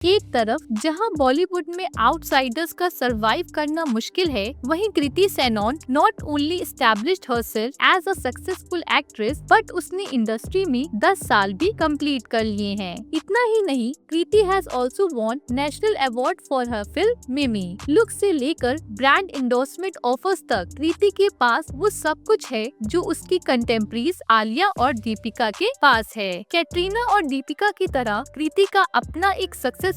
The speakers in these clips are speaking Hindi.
एक तरफ जहां बॉलीवुड में आउटसाइडर्स का सरवाइव करना मुश्किल है, वहीं Kriti Sanon not only established herself as a successful actress but उसने इंडस्ट्री में 10 साल भी कंप्लीट कर लिए हैं। इतना ही नहीं, Kriti has also won national award for her film Mimi. Look से लेकर ब्रांड एंडोर्समेंट ऑफर्स तक कृति के पास वो सब कुछ है जो उसकी कंटेम्प्रेरीज आलिया और दीपिका के पास है। कैटरीना और दीपिका की तरह कृति का अपना एक सक्सेसफुल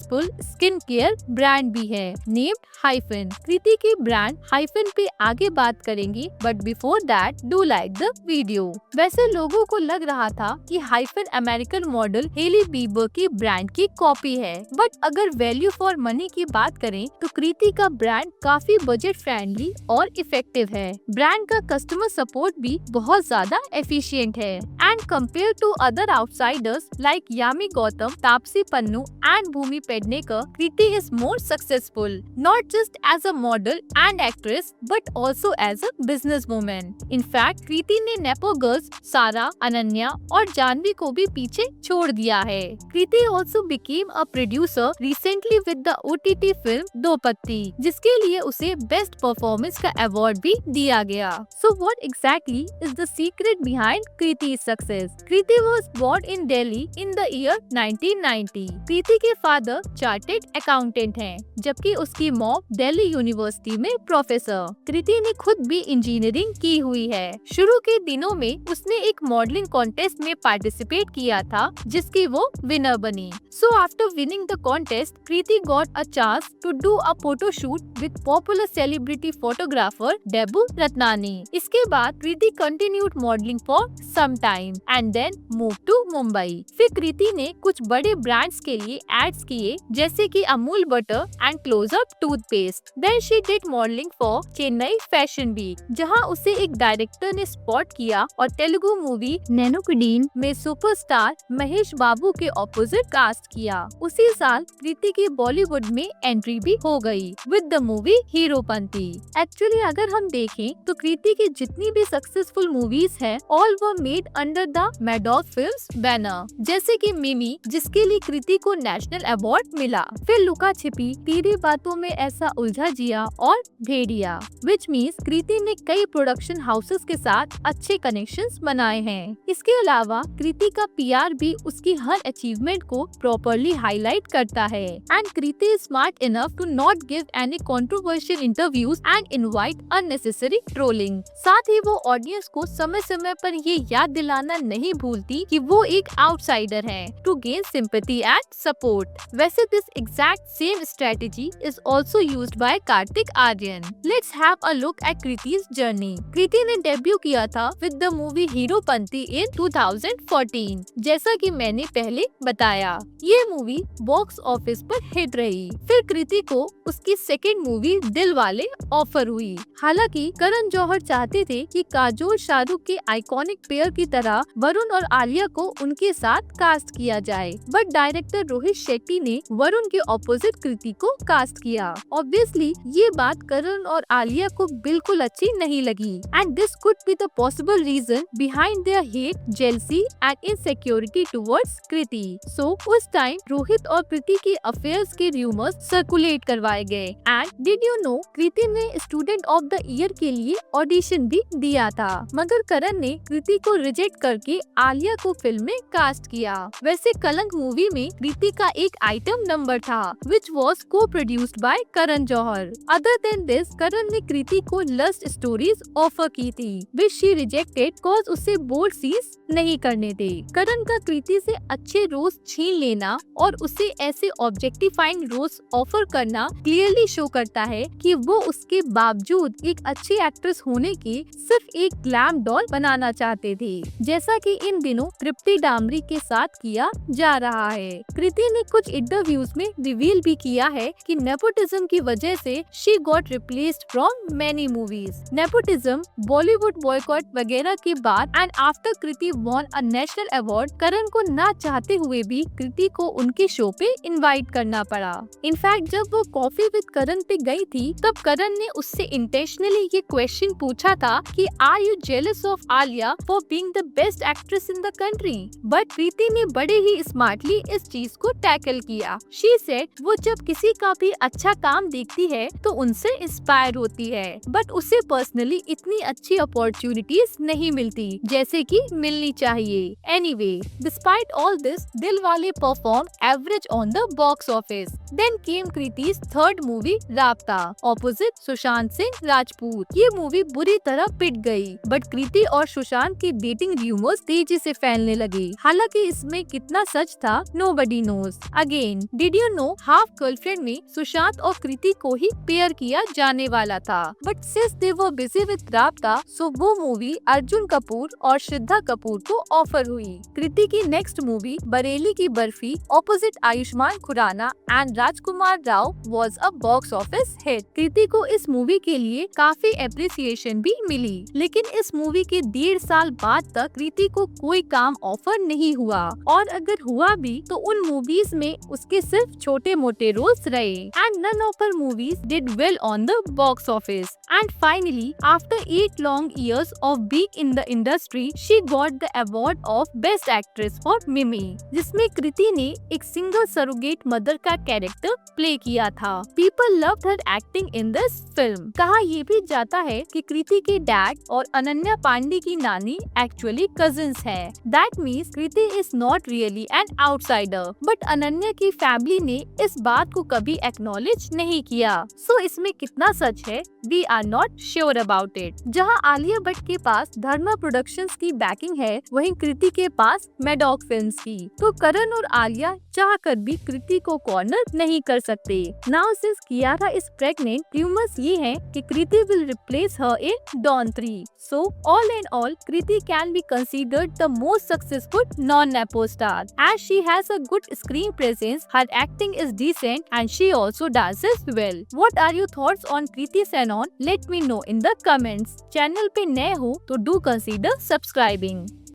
स्किन केयर ब्रांड भी है, नेम्ड हाइफन। कृति के ब्रांड हाइफन पे आगे बात करेंगे, but before that do like the video. वैसे लोगों को लग रहा था कि Hyphen American model Hailey Bieber की ब्रांड की कॉपी है, बट अगर वैल्यू फॉर मनी की बात करें तो कृति का ब्रांड काफी बजट फ्रेंडली और इफेक्टिव है। ब्रांड का कस्टमर सपोर्ट भी बहुत ज्यादा एफिशिएंट है and compare to other outsiders like Yami Gautam, Taapsee Pannu and Bhumi Pednekar, Kriti is more successful not just as a model and actress but also as a businesswoman. In fact, कृति ने नेपो गर्ल्स सारा, अनन्या और जानवी को भी पीछे छोड़ दिया है। कृति also became a producer recently with the OTT film दो पत्ती, जिसके लिए उसे बेस्ट परफॉर्मेंस का अवार्ड भी दिया गया। So what exactly is the secret behind Kriti's success? Kriti was born in Delhi in the year 1990. कृति के फादर चार्टेड अकाउंटेंट हैं, जबकि उसकी मॉम दिल्ली यूनिवर्सिटी में प्रोफेसर। कृति ने खुद भी इंजीनियरिंग की हुई है। शुरू के दिनों में उसने एक मॉडलिंग कॉन्टेस्ट में पार्टिसिपेट किया था, जिसकी वो विनर बनी। So after winning the contest, Kriti got a chance to do a photo shoot with popular celebrity photographer Dabboo Ratnani. इसके बाद Kriti continued modelling for some time and then move to Mumbai. फिर कृति ने कुछ बड़े ब्रांड्स के लिए एड्स किए, जैसे कि Amul butter and Closeup toothpaste. Then she did modelling for Chennai fashion week, जहां उसे एक डायरेक्टर ने स्पॉट किया और तेलुगु मूवी नैनुकुडीन में सुपरस्टार महेश बाबू के ऑपोजिट कास्ट किया। उसी साल कृति की बॉलीवुड में एंट्री भी हो गई with the movie Heropanti. Actually अगर हम देखें तो कृति की जितनी भी सक्सेसफुल मूवीज हैं, all were made under the Maddock films banner, जैसे कि मिमी, जिसके लिए कृति को नेशनल अवार्ड मिला। फिर लुका छिपी, तेरी बातों में ऐसा उलझा जिया और भेड़िया, विच मीन्स कृति ने कई प्रोडक्शन हाउसेस के साथ अच्छे कनेक्शंस बनाए हैं। इसके अलावा कृति का पीआर भी उसकी हर अचीवमेंट को प्रॉपर्ली हाईलाइट करता है and Kriti is smart enough to not give any controversial interviews and invite unnecessary trolling. साथ ही वो ऑडियंस को समय समय पर ये याद दिलाना नहीं भूलती कि वो एक आउटसाइडर है, to gain sympathy and support. वैसे this exact same strategy is also used by Kartik Aaryan. Let's have a look at Kriti's journey. Kriti ने डेब्यू किया था with the movie Heropanti in 2014। जैसा कि मैंने पहले बताया, ये मूवी बॉक्स ऑफिस पर हिट रही। फिर कृति को उसकी सेकेंड मूवी दिल वाले ऑफर हुई। हालांकि करण जौहर चाहते थे कि काजोल शाहरुख के आइकॉनिक पेयर की तरह वरुण और आलिया को उनके साथ कास्ट किया जाए, बट डायरेक्टर रोहित शेट्टी ने वरुण के ऑपोजिट कृति को कास्ट किया। ऑब्वियसली ये बात करण और आलिया को बिल्कुल अच्छी नहीं लगी and this could be the possible reason behind their hate, jealousy and insecurity towards Kriti. So उस टाइम रोहित और कृति के अफेयर्स के रूमर्स सर्कुलेट करवाए गए एंड डिड यू नो, कृति ने स्टूडेंट ऑफ द ईयर के लिए ऑडिशन भी दिया था, मगर करण ने कृति को रिजेक्ट करके आलिया को फिल्म में कास्ट किया। वैसे कलंक मूवी में कृति का एक आइटम नंबर था which was co-produced by Karan Johar. Other than this, Karan ने कृति को लस्ट स्टोरीज ऑफर की थी which she rejected cause उसे बोल्ड सीन्स नहीं करने थे। करण का कृति से अच्छे रोल्स छीन लेना और उसे ऐसे ऑब्जेक्टिफाइंग रोल्स ऑफर करना क्लियरली शो करता है कि वो उसके बावजूद एक अच्छी एक्ट्रेस होने की सिर्फ एक ग्लैम डॉल बनाना चाहते थे, जैसा कि इन दिनों तृप्ति डामरी के साथ किया जा रहा है। कृति ने कुछ इंटरव्यूज में रिवील भी किया है कि नेपोटिज्म की वजह से she got replaced from many movies. Nepotism, Bollywood boycott वगैरह के बाद and after Kriti won a national award, Karan को ना चाहते हुए भी कृति को उनके शो पे इनवाइट करना पड़ा। इनफैक्ट जब वो कॉफी विद करण पे गई थी, तब करण ने उससे इंटेंशनली ये क्वेश्चन पूछा था कि are you jealous of Alia for being the best actress in the country, but Kriti ने बड़े ही स्मार्टली इस चीज को टैकल किया। शी सेड वो जब किसी का भी अच्छा काम देखती है तो उनसे इंस्पायर होती है, बट उसे पर्सनली इतनी अच्छी अपॉर्चुनिटीज नहीं मिलती जैसे कि मिलनी चाहिए। Anyway, despite all this, Dilwale perform average on the box office. Then came Kriti's third movie Raabta opposite Sushant Singh Rajput. ये मूवी बुरी तरह पिट गई, बट कृति और सुशांत की डेटिंग रूमर्स तेजी से फैलने लगे। हालांकि इसमें कितना सच था, nobody knows. Again, did you know Half Girlfriend में सुशांत और कृति को ही पेयर किया जाने वाला था, but since they were busy with राब्ता, सो वो मूवी अर्जुन कपूर और श्रद्धा कपूर को ऑफर हुई। कृति की next movie Bareilly ki Barfi opposite Ayushmann Khurrana and Rajkummar Rao was a box office hit. Kriti को इस मूवी के लिए काफी एप्रिसिएशन भी मिली, लेकिन इस मूवी के 1.5 साल बाद तक कृति को कोई काम ऑफर नहीं हुआ, और अगर हुआ भी तो उन मूवीज में उसके सिर्फ छोटे मोटे रोल्स रहे। And none of her movies did well on the box office. And finally, after 8 long years of being in the industry, she got the award of Best Actress for Mimi, जिसमें कृति ने एक सिंगल सरोगेट मदर का कैरेक्टर प्ले किया था। People loved her acting in this film। कहा ये भी जाता है कि कृति के डैड और अनन्या पांडे की नानी एक्चुअली कजिन्स हैं। That means Kriti is not really an outsider, but Ananya की फैमिली ने इस बात को कभी एक्नॉलेज नहीं किया। So इसमें कितना सच है, we are not sure about it। जहाँ आलिया भट्ट के पास धर्मा प्रोडक्शंस की बैकिंग है, वहीं कृति के पास मैडॉक फिल्म्स की, तो करण और आलिया चाह कर भी कृति को कॉर्नर नहीं कर सकते। Now since Kiara is pregnant, rumours ये हैं कि Kriti will replace her in Don 3। So all in all, Kriti can be considered the most successful non-Nepo star, as she has a good screen presence, her acting is decent, and she also dances well. What are your thoughts on Kriti Sanon? Let me know in the comments. Channel पे नए हो तो do consider subscribing.